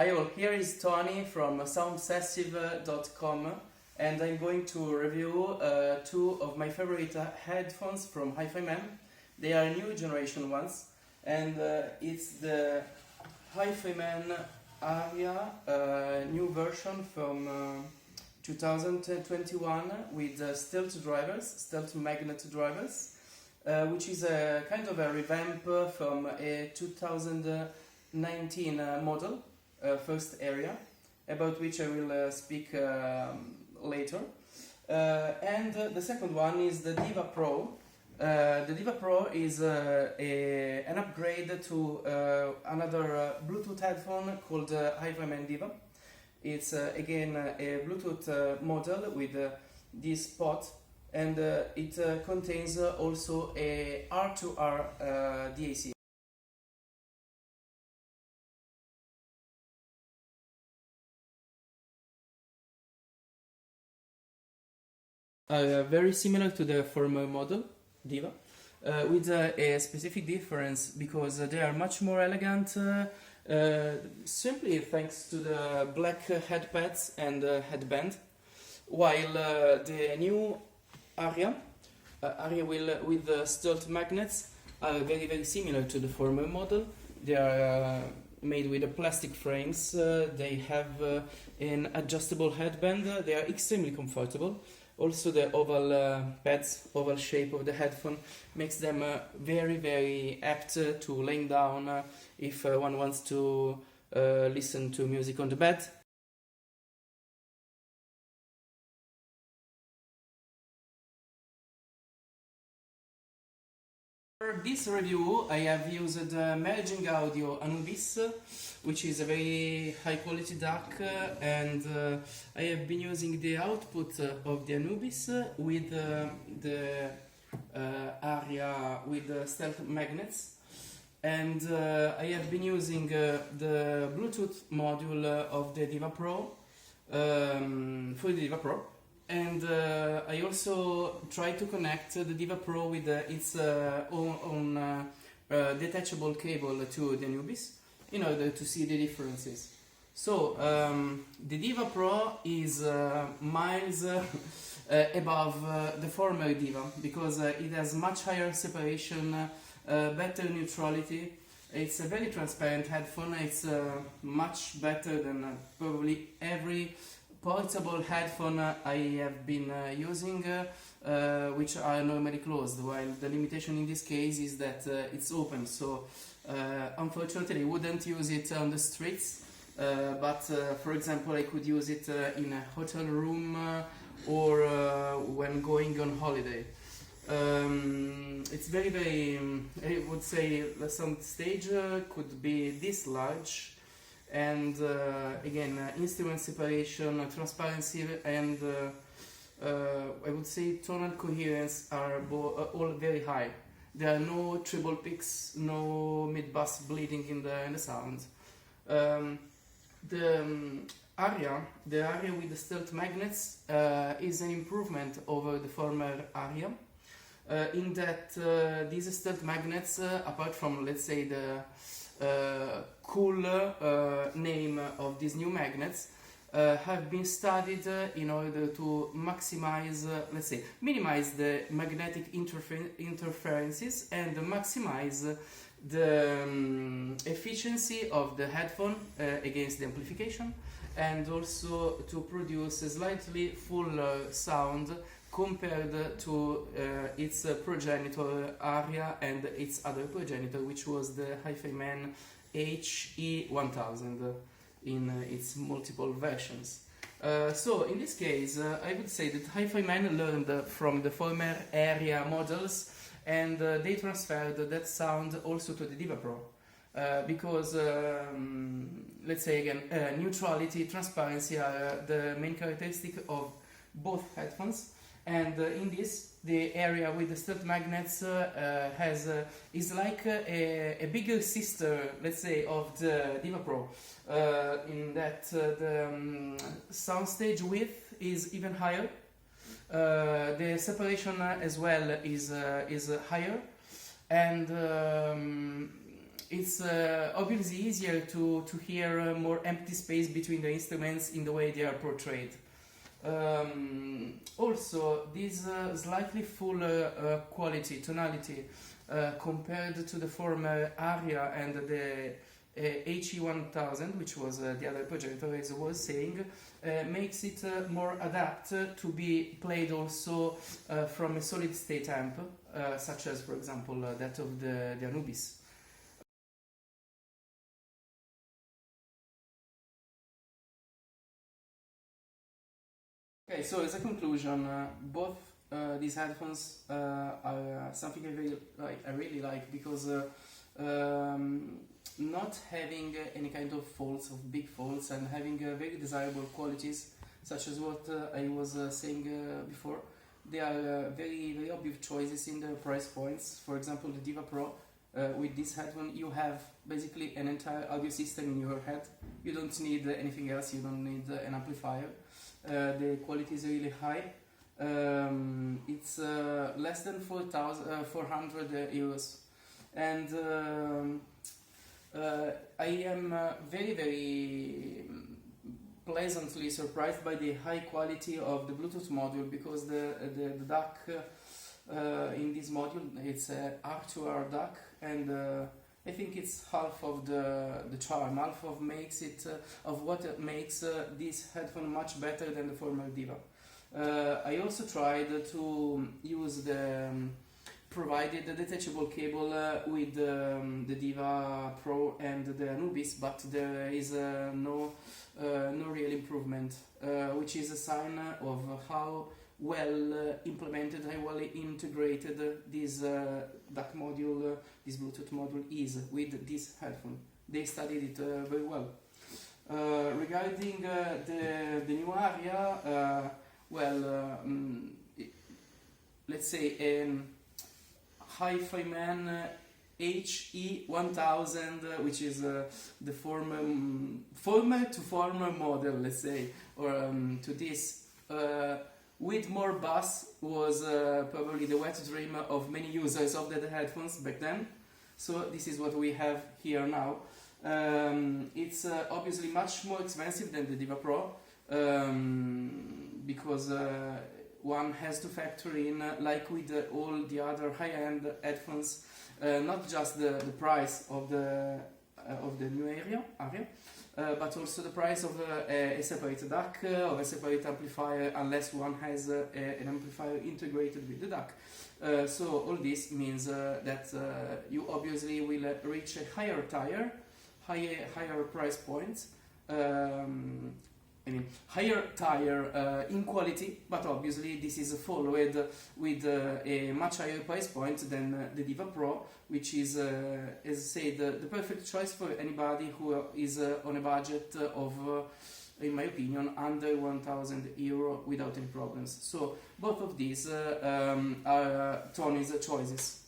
Hi all, here is Tony from soundobsessive.com and I'm going to review two of my favorite headphones from HiFiMan. They are new generation ones and it's the HiFiMan Aria new version from 2021 with stealth magnet drivers, which is a kind of a revamp from a 2019 model. First area, about which I will speak later. And the second one is the Diva Pro. The Diva Pro is an upgrade to another Bluetooth headphone called HiFiMan Diva. It's again a Bluetooth model with this pot, and it contains also a R2R DAC. Very similar to the former model, Diva, with a specific difference because they are much more elegant, simply thanks to the black headpads and headband, while the new Aria will, with the stealth magnets, are very similar to the former model. They are made with plastic frames, they have an adjustable headband, they are extremely comfortable. Also the oval shape of the headphone makes them very apt to laying down if one wants to listen to music on the bed. For this review I have used Merging Audio Anubis, which is a very high quality DAC, and I have been using the output of the Anubis with the Aria with the stealth magnets, and I have been using the Bluetooth module of the Diva Pro for the Diva Pro. And I also try to connect the Diva Pro with its own detachable cable to the Anubis in order to see the differences. So the Diva Pro is miles above the former Diva because it has much higher separation, better neutrality. It's a very transparent headphone. It's much better than probably every portable headphone I have been using, which are normally closed, while the limitation in this case is that it's open. So unfortunately I wouldn't use it on the streets, but for example I could use it in a hotel room or when going on holiday. It's very I would say the sound stage could be this large, and again instrument separation, transparency, and I would say tonal coherence are all very high. There are no treble picks, no mid-bass bleeding in the sound. The Aria with the stealth magnets is an improvement over the former Aria, in that these stealth magnets, apart from, let's say, the cool name of these new magnets, have been studied in order to maximize, let's say, minimize the magnetic interferences and maximize the efficiency of the headphone against the amplification, and also to produce a slightly fuller sound compared to its progenitor Aria and its other progenitor, which was the HiFiMan HE1000 in its multiple versions. So in this case I would say that HiFiMan learned from the former Aria models, and they transferred that sound also to the Diva Pro, because let's say again neutrality, transparency are the main characteristic of both headphones. And in this, the Aria with the stealth magnets is like a bigger sister, let's say, of the Diva Pro, in that the soundstage width is even higher, the separation as well is higher, and it's obviously easier to hear more empty space between the instruments in the way they are portrayed. Also, this slightly fuller quality, tonality, compared to the former Aria and the HE1000, which was the other projector, as I was saying, makes it more adapted to be played also from a solid state amp, such as, for example, that of the Anubis. Okay, so as a conclusion, both these headphones are something I really like because not having any kind of faults, of big faults, and having very desirable qualities, such as what I was saying before. They are very obvious choices in the price points. For example, the Diva Pro. With this headphone, you have basically an entire audio system in your head. You don't need anything else. You don't need an amplifier. The quality is really high. It's less than 400 euros, and I am very pleasantly surprised by the high quality of the Bluetooth module, because the DAC in this module, it's a R2R DAC, and I think it's half of the charm, half of what makes this headphone much better than the former Diva. I also tried to use the provided the detachable cable with the Diva Pro and the Anubis, but there is no real improvement, which is a sign of how well implemented, how well integrated this DAC module, this Bluetooth module is with this headphone. They studied it very well. Regarding the new Aria, let's say Hi-Fi Man HE1000, which is the former model, let's say, or to this, with more bass, was probably the wet dream of many users of the headphones back then. So this is what we have here now. It's obviously much more expensive than the Diva Pro, because one has to factor in, like with all the other high-end headphones, not just the price of the new Aria, but also the price of a separate DAC, or a separate amplifier, unless one has an amplifier integrated with the DAC. So all this means that you obviously will reach a higher price point. Higher tire in quality, but obviously this is followed with a much higher price point than the Diva Pro, which is, as I said, the perfect choice for anybody who is on a budget of, in my opinion, under 1,000 euro without any problems. So both of these are Tony's choices.